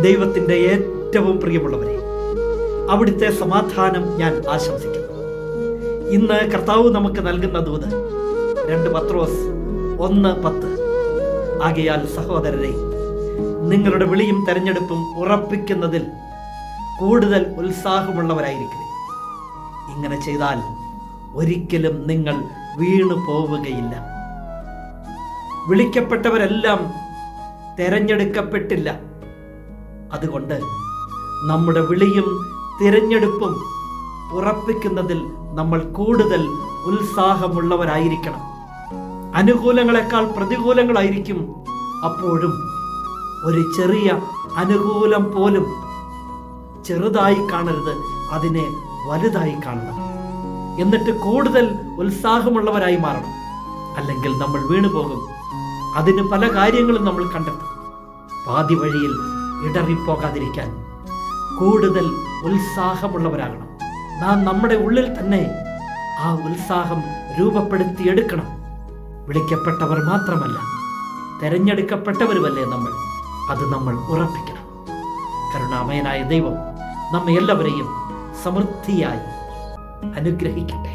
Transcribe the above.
ദൈവത്തിൻ്റെ ഏറ്റവും പ്രിയമുള്ളവരെ, അവിടുത്തെ സമാധാനം ഞാൻ ആശംസിക്കുന്നു. ഇന്ന് കർത്താവ് നമുക്ക് നൽകുന്ന ദൂത് 2 പത്രോസ് 1:10. ആകയാൽ സഹോദരരെ, നിങ്ങളുടെ വിളിയും തെരഞ്ഞെടുപ്പും ഉറപ്പിക്കുന്നതിൽ കൂടുതൽ ഉത്സാഹമുള്ളവരായിരിക്കും. ഇങ്ങനെ ചെയ്താൽ ഒരിക്കലും നിങ്ങൾ വീണു പോവുകയില്ല. വിളിക്കപ്പെട്ടവരെല്ലാം തെരഞ്ഞെടുക്കപ്പെട്ടില്ല. അതുകൊണ്ട് നമ്മുടെ വിളിയും തിരഞ്ഞെടുപ്പും ഉറപ്പിക്കുന്നതിൽ നമ്മൾ കൂടുതൽ ഉത്സാഹമുള്ളവരായിരിക്കണം. അനുകൂലങ്ങളെക്കാൾ പ്രതികൂലങ്ങളായിരിക്കും. അപ്പോഴും ഒരു ചെറിയ അനുകൂലം പോലും ചെറുതായി കാണരുത്, അതിനെ വലുതായി കാണണം. എന്നിട്ട് കൂടുതൽ ഉത്സാഹമുള്ളവരായി മാറണം. അല്ലെങ്കിൽ നമ്മൾ വീണുപോകും. അതിന് പല കാര്യങ്ങളും നമ്മൾ കണ്ടെത്തും. പാതി വഴിയിൽ ഇടറിപ്പോകാതിരിക്കാൻ കൂടുതൽ ഉത്സാഹമുള്ളവരാകണം. നാം നമ്മുടെ ഉള്ളിൽ തന്നെ ആ ഉത്സാഹം രൂപപ്പെടുത്തിയെടുക്കണം. വിളിക്കപ്പെട്ടവർ മാത്രമല്ല, തെരഞ്ഞെടുക്കപ്പെട്ടവരുമല്ലേ നമ്മൾ. അത് നമ്മൾ ഉറപ്പിക്കണം. കരുണാമയനായ ദൈവം നമ്മെ എല്ലാവരെയും സമൃദ്ധിയായി അനുഗ്രഹിക്കട്ടെ.